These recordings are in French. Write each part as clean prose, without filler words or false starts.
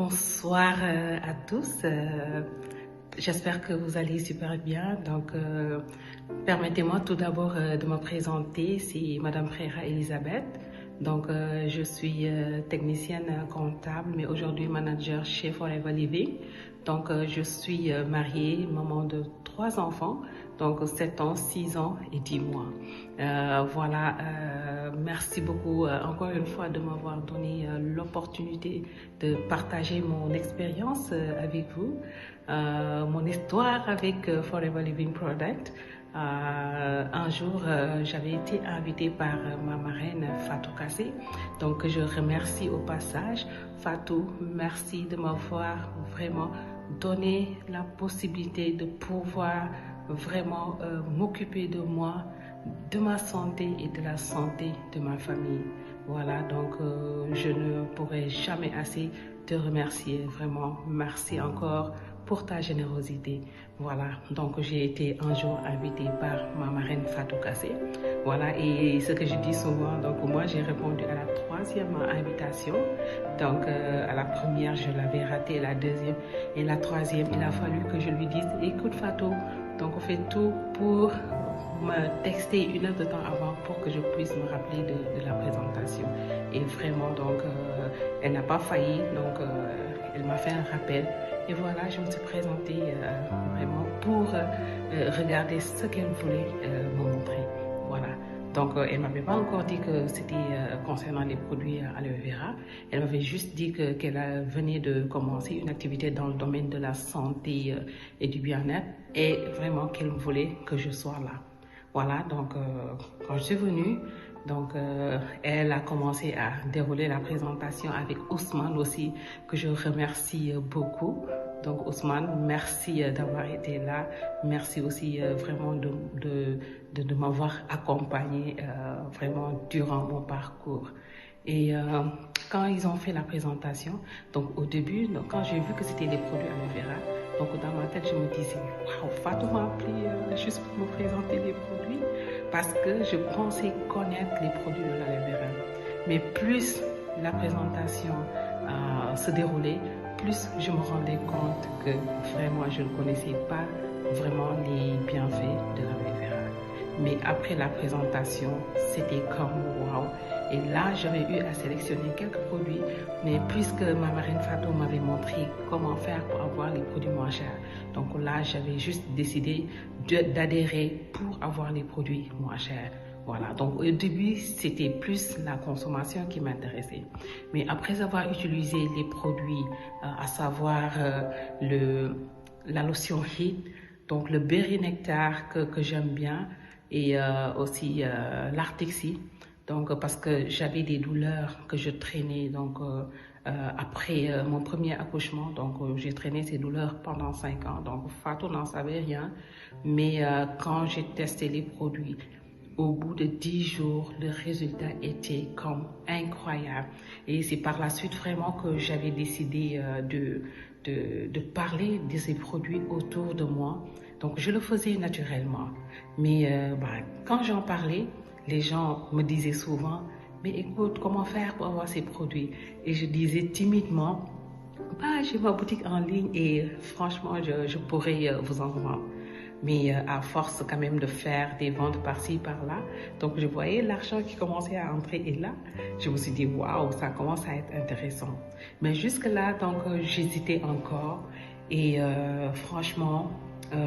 Bonsoir à tous. J'espère que vous allez super bien. Donc, permettez-moi tout d'abord de me présenter. C'est Madame Frère Elisabeth. Donc, je suis technicienne comptable, mais aujourd'hui manager chez Forever Living. Donc, je suis mariée, maman de 3 enfants, donc 7 ans, 6 ans et 10 mois. Voilà, merci beaucoup encore une fois de m'avoir donné l'opportunité de partager mon expérience avec vous, mon histoire avec Forever Living Product. Un jour, j'avais été invitée par ma marraine Fatou Kassé. Donc, je remercie au passage Fatou. Merci de m'avoir vraiment donné la possibilité de pouvoir vraiment m'occuper de moi, de ma santé et de la santé de ma famille. Voilà, donc je ne pourrai jamais assez te remercier. Vraiment, merci encore pour ta générosité. Voilà, donc j'ai été un jour invitée par ma marraine Fatou Kassé. Voilà, et ce que je dis souvent, donc moi j'ai répondu à la 3e invitation. Donc à la première, je l'avais ratée, la 2e et la 3e, il a fallu que je lui dise, écoute Fatou, donc on fait tout pour me texter 1 heure de temps avant pour que je puisse me rappeler de la présentation. Et vraiment, donc, elle n'a pas failli, donc elle m'a fait un rappel. Et voilà, je me suis présentée vraiment pour regarder ce qu'elle voulait me montrer. Voilà. Donc, elle ne m'avait pas encore dit que c'était concernant les produits aloe vera. Elle m'avait juste dit qu'elle venait de commencer une activité dans le domaine de la santé et du bien-être et vraiment qu'elle voulait que je sois là. Voilà, donc quand je suis venue, donc elle a commencé à dérouler la présentation avec Ousmane aussi, que je remercie beaucoup. Donc Ousmane, merci d'avoir été là. Merci aussi vraiment de m'avoir accompagné vraiment durant mon parcours. Et quand ils ont fait la présentation, donc au début, donc, quand j'ai vu que c'était des produits aloe vera, donc dans ma tête, je me disais, waouh, Fatou m'a appelé juste pour me présenter les produits, parce que je pensais connaître les produits de l'aloe vera. Mais plus la présentation se déroulait, plus je me rendais compte que vraiment je ne connaissais pas vraiment les bienfaits de l'aloe vera. Mais après la présentation, c'était comme waouh. Et là, j'avais eu à sélectionner quelques produits, mais puisque ma marraine Fatou m'avait montré comment faire pour avoir les produits moins chers, donc là, j'avais juste décidé d'adhérer pour avoir les produits moins chers. Voilà, donc au début, c'était plus la consommation qui m'intéressait. Mais après avoir utilisé les produits, à savoir la lotion Heat, donc le berry nectar que j'aime bien, et aussi l'Artexie. Donc, parce que j'avais des douleurs que je traînais, donc après mon premier accouchement, donc j'ai traîné ces douleurs pendant 5 ans. Donc, Fatou n'en savait rien, mais quand j'ai testé les produits, au bout de 10 jours, le résultat était comme incroyable. Et c'est par la suite vraiment que j'avais décidé de parler de ces produits autour de moi. Donc, je le faisais naturellement. Mais quand j'en parlais, les gens me disaient souvent, mais écoute, comment faire pour avoir ces produits? Et je disais timidement, j'ai ma boutique en ligne et franchement, je pourrais vous en vendre. Mais à force quand même de faire des ventes par-ci, par-là, donc je voyais l'argent qui commençait à entrer et là, je me suis dit, waouh, ça commence à être intéressant. Mais jusque-là, donc j'hésitais encore et franchement,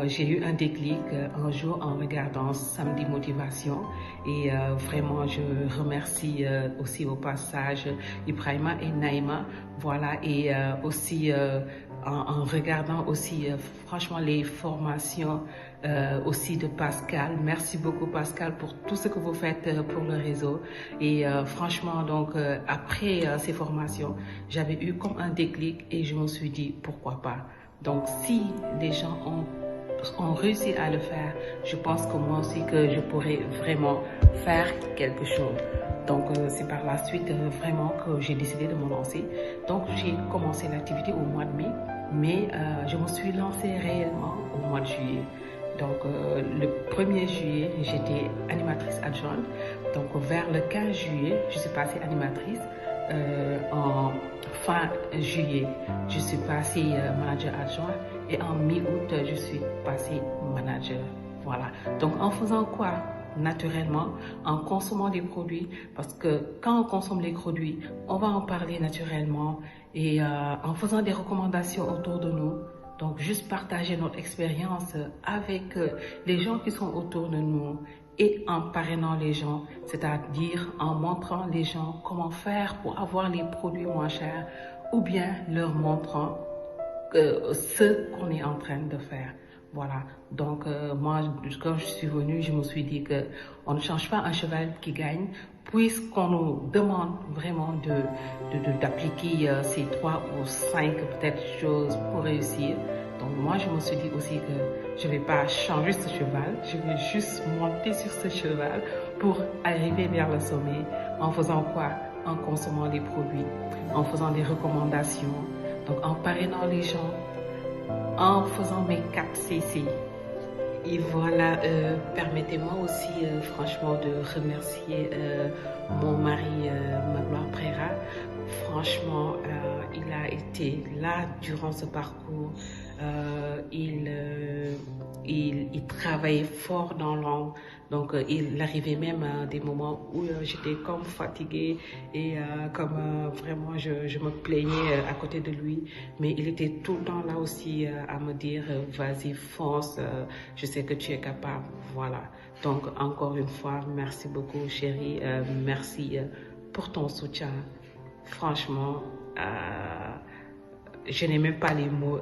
j'ai eu un déclic un jour en regardant Samedi Motivation et vraiment je remercie aussi au passage Ibrahima et Naïma, voilà, et aussi en regardant aussi franchement les formations aussi de Pascal. Merci beaucoup Pascal pour tout ce que vous faites pour le réseau et franchement donc après ces formations j'avais eu comme un déclic et je me suis dit pourquoi pas. Donc si les gens ont réussi à le faire, je pense que moi aussi que je pourrais vraiment faire quelque chose. Donc c'est par la suite vraiment que j'ai décidé de me lancer. Donc j'ai commencé l'activité au mois de mai, mais je me suis lancée réellement au mois de juillet. Donc le 1er juillet, j'étais animatrice adjointe. Donc vers le 15 juillet, je suis passée animatrice. en fin juillet, je suis passée manager adjoint et en mi-août, je suis passée manager. Voilà. Donc en faisant quoi? Naturellement, en consommant des produits, parce que quand on consomme les produits, on va en parler naturellement et en faisant des recommandations autour de nous. Donc juste partager notre expérience avec les gens qui sont autour de nous et en parrainant les gens, c'est-à-dire en montrant les gens comment faire pour avoir les produits moins chers ou bien leur montrant ce qu'on est en train de faire. Voilà, donc moi, quand je suis venue, je me suis dit que on ne change pas un cheval qui gagne, puisqu'on nous demande vraiment d'appliquer ces 3 ou 5 peut-être choses pour réussir. Donc moi, je me suis dit aussi que je ne vais pas changer ce cheval, je vais juste monter sur ce cheval pour arriver vers le sommet. En faisant quoi? En consommant des produits, en faisant des recommandations, donc en parrainant les gens, en faisant mes 4 CC. Et voilà, permettez-moi aussi franchement de remercier mon mari Magloire Préra. Franchement, il a été là durant ce parcours. Il travaillait fort dans l'ombre. Donc, il arrivait même à des moments où j'étais comme fatiguée et comme vraiment je me plaignais à côté de lui. Mais il était tout le temps là aussi à me dire vas-y, fonce, je sais que tu es capable. Voilà. Donc, encore une fois, merci beaucoup, chérie. Merci pour ton soutien. Franchement, je n'ai même pas les mots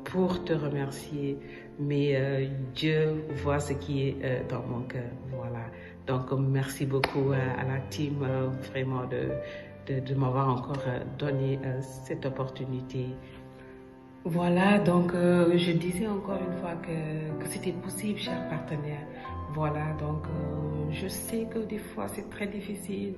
pour te remercier, mais Dieu voit ce qui est dans mon cœur. Voilà. Donc, merci beaucoup à la team vraiment de m'avoir encore donné cette opportunité. Voilà, donc je disais encore une fois que c'était possible, chers partenaires. Voilà, donc je sais que des fois c'est très difficile.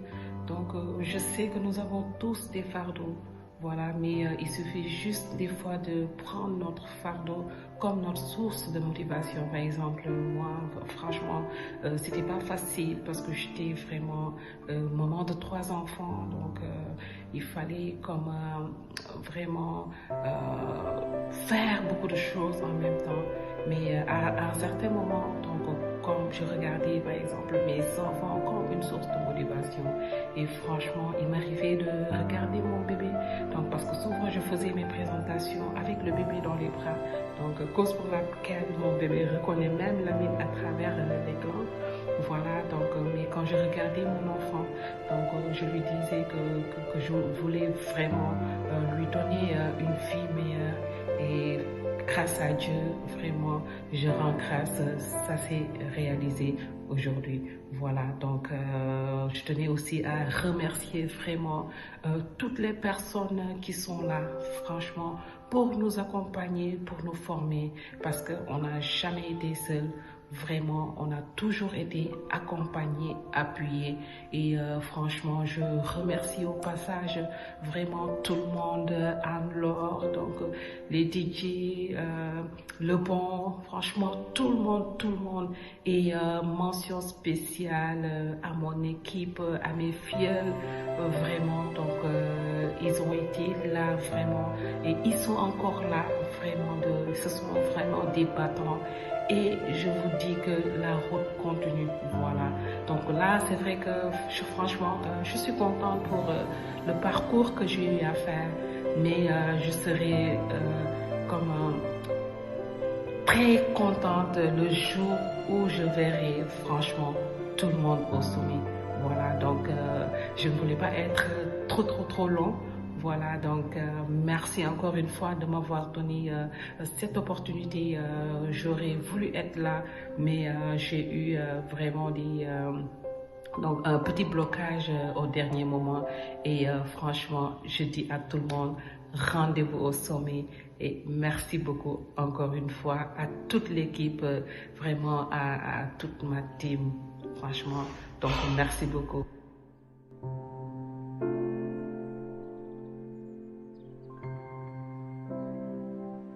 Donc je sais que nous avons tous des fardeaux. Voilà, mais il suffit juste des fois de prendre notre fardeau comme notre source de motivation. Par exemple, moi, franchement, c'était pas facile parce que j'étais vraiment maman de 3 enfants. Donc, il fallait comme vraiment faire beaucoup de choses en même temps. Mais à un certain moment, donc, comme je regardais par exemple mes enfants comme une source de motivation, et franchement, il m'arrivait de regarder mon bébé. Donc, parce que souvent je faisais mes présentations avec le bébé dans les bras. Donc, cause pour laquelle mon bébé reconnaît même la mine à travers l'écran. Voilà, donc, mais quand je regardais mon enfant, donc, je lui disais que je voulais vraiment lui donner une vie meilleure. Et grâce à Dieu, vraiment, je rends grâce, ça s'est réalisé aujourd'hui. Voilà, donc je tenais aussi à remercier vraiment toutes les personnes qui sont là, franchement, pour nous accompagner, pour nous former, parce qu'on n'a jamais été seul. Vraiment, on a toujours été accompagnés, appuyés et franchement, je remercie au passage vraiment tout le monde, Anne-Laure, donc les DJ, le bon, franchement tout le monde et mention spéciale à mon équipe, à mes filles, vraiment, donc ils ont été là vraiment et ils sont encore là vraiment, ce sont vraiment des battants. Et je vous dis que la route continue, voilà. Donc là, c'est vrai que franchement, je suis contente pour le parcours que j'ai eu à faire, mais je serai comme très contente le jour où je verrai franchement tout le monde au sommet. Voilà, donc je ne voulais pas être trop long. Voilà, donc merci encore une fois de m'avoir donné cette opportunité. J'aurais voulu être là, mais j'ai eu vraiment donc un petit blocage au dernier moment. Et franchement, je dis à tout le monde, rendez-vous au sommet. Et merci beaucoup encore une fois à toute l'équipe, vraiment à toute ma team, franchement. Donc merci beaucoup.